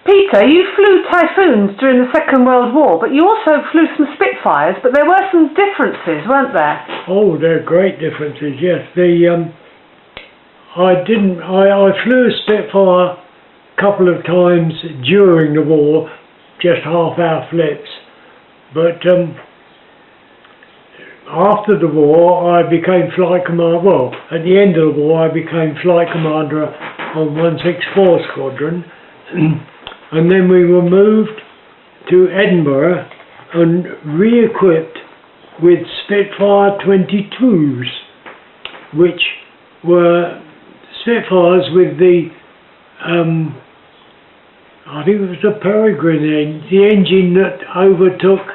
Peter, you flew Typhoons during the Second World War, but you also flew some Spitfires, but there were some differences, weren't there? Oh, there are great differences, yes. I flew a Spitfire a couple of times during the war, just half-hour flips, but after the war I became flight commander, well, at the end of the war I became flight commander on 164 Squadron, and then we were moved to Edinburgh and re-equipped with Spitfire 22s, which were Spitfires with the, I think it was the Peregrine, the engine that overtook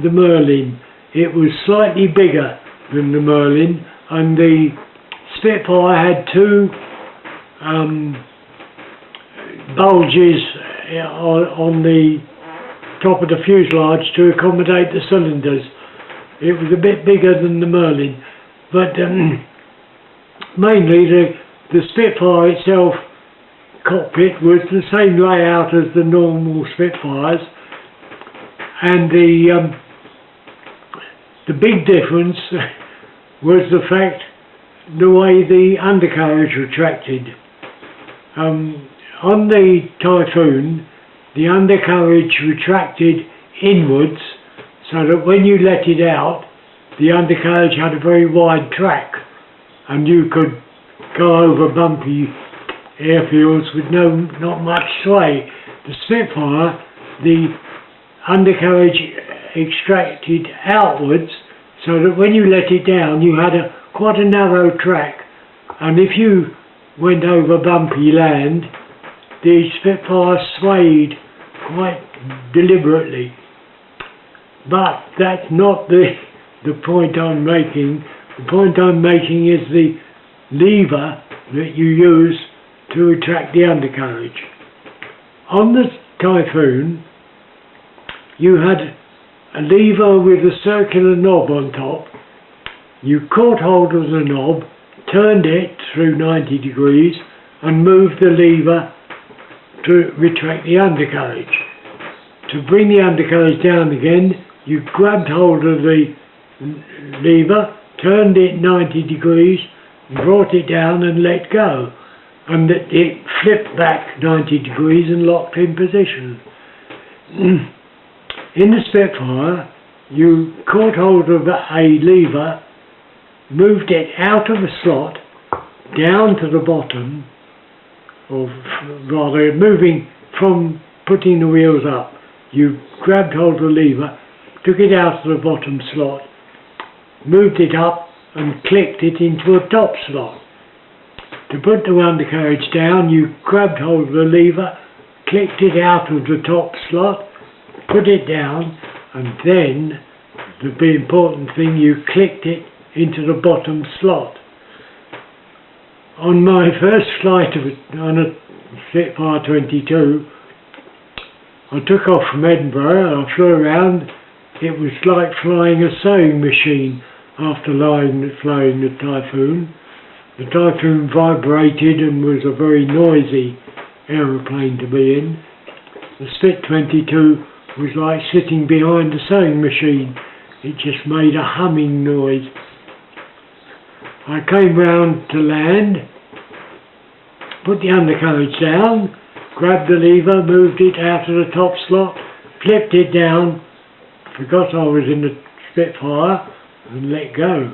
the Merlin. It was slightly bigger than the Merlin, and the Spitfire had two bulges on the top of the fuselage to accommodate the cylinders. It was a bit bigger than the Merlin, but mainly the Spitfire itself cockpit was the same layout as the normal Spitfires, and the big difference was the fact the way the undercarriage retracted. On the Typhoon, the undercarriage retracted inwards, so that when you let it out, the undercarriage had a very wide track, and you could go over bumpy airfields with not much sway. The Spitfire, the undercarriage extracted outwards, so that when you let it down, you had quite a narrow track, and if you went over bumpy land, the Spitfire swayed quite deliberately. But that's not the point I'm making. The point I'm making is the lever that you use to retract the undercarriage. On the Typhoon, you had a lever with a circular knob on top. You caught hold of the knob, turned it through 90 degrees, and moved the lever to retract the undercarriage. To bring the undercarriage down again, you grabbed hold of the lever, turned it 90 degrees, brought it down and let go. And it flipped back 90 degrees and locked in position. In the Spitfire, you caught hold of a lever, moved it out of the slot, down to the bottom, or rather moving from putting the wheels up. You grabbed hold of the lever, took it out of the bottom slot, moved it up and clicked it into a top slot. To put the undercarriage down, you grabbed hold of the lever, clicked it out of the top slot, put it down, and then, the important thing, you clicked it into the bottom slot. On my first flight on a Spitfire 22, I took off from Edinburgh, I flew around. It was like flying a sewing machine after flying the Typhoon. The Typhoon vibrated and was a very noisy aeroplane to be in. The Spit 22 was like sitting behind a sewing machine. It just made a humming noise. I came round to land, put the undercarriage down, grabbed the lever, moved it out of the top slot, flipped it down, forgot I was in the Spitfire, and let go.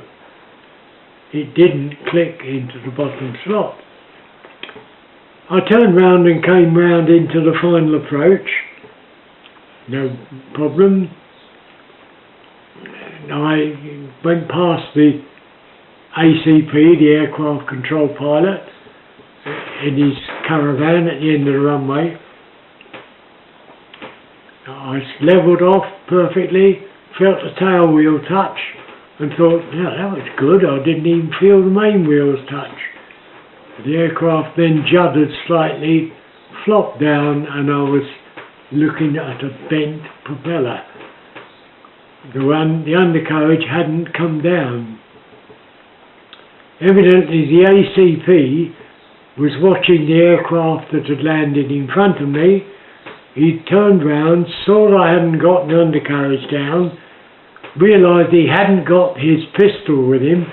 It didn't click into the bottom slot. I turned round and came round into the final approach. No problem. I went past the ACP, the aircraft control pilot, in his caravan at the end of the runway. I levelled off perfectly, felt the tail wheel touch, and thought, yeah, that was good. I didn't even feel the main wheels touch. The aircraft then juddered slightly, flopped down, and I was looking at a bent propeller. The undercarriage hadn't come down. Evidently the ACP was watching the aircraft that had landed in front of me, he turned round, saw that I hadn't got the undercarriage down, realised he hadn't got his pistol with him,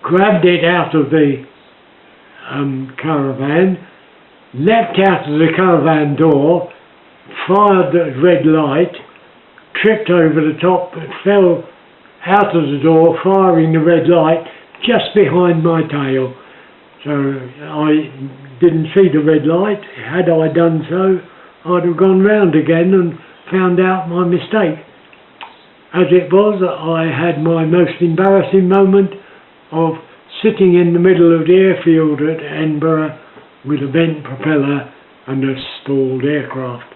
grabbed it out of the caravan, leapt out of the caravan door, fired the red light, tripped over the top, and fell out of the door, firing the red light just behind my tail. So I didn't see the red light. Had I done so, I'd have gone round again and found out my mistake. As it was, I had my most embarrassing moment of sitting in the middle of the airfield at Edinburgh with a bent propeller and a stalled aircraft.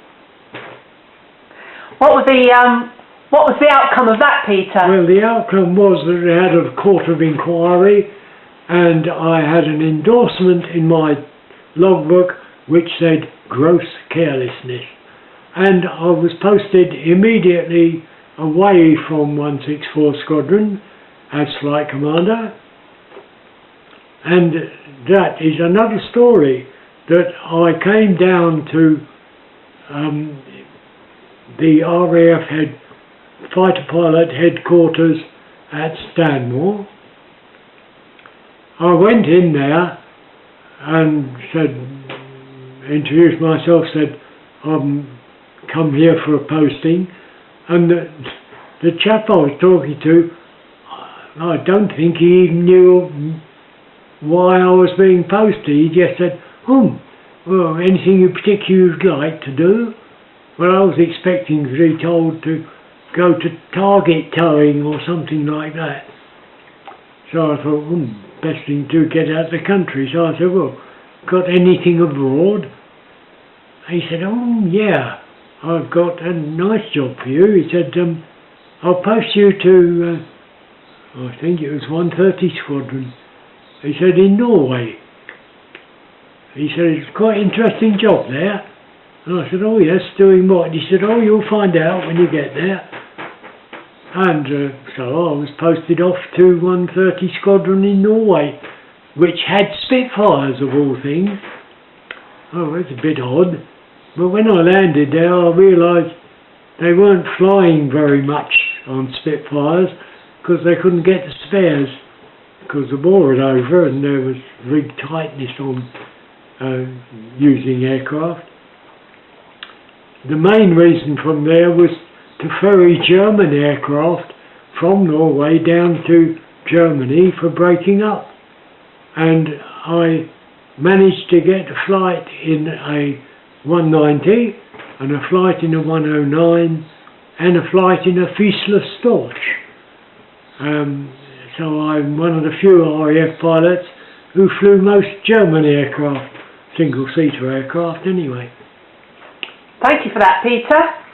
What was the outcome of that, Peter? Well, the outcome was that they had a court of inquiry, and I had an endorsement in my logbook which said gross carelessness, and I was posted immediately away from 164 Squadron as flight commander. And that is another story, that I came down to the RAF fighter pilot headquarters at Stanmore. I went in there and introduced myself, said I'm come here for a posting, and the chap I was talking to, I don't think he even knew why I was being posted. He just said, well, anything you particularly would like to do? Well, I was expecting to be told to go to target towing or something like that. So I thought, best thing to do, get out of the country. So I said, well, got anything abroad? He said, yeah, I've got a nice job for you. He said, I'll post you to, I think it was 130 Squadron. He said, in Norway. He said, it's quite an interesting job there. And I said, oh yes, doing what? He said, oh, you'll find out when you get there. And so I was posted off to 130 Squadron in Norway, which had Spitfires of all things. Oh, it's a bit odd. But when I landed there, I realised they weren't flying very much on Spitfires because they couldn't get the spares, because the war had over and there was rig tightness on using aircraft. The main reason from there was to ferry German aircraft from Norway down to Germany for breaking up. And I managed to get a flight in a 190 and a flight in a 109 and a flight in a Füssler Storch. So I'm one of the few RAF pilots who flew most German aircraft, single-seater aircraft anyway. Thank you for that, Peter.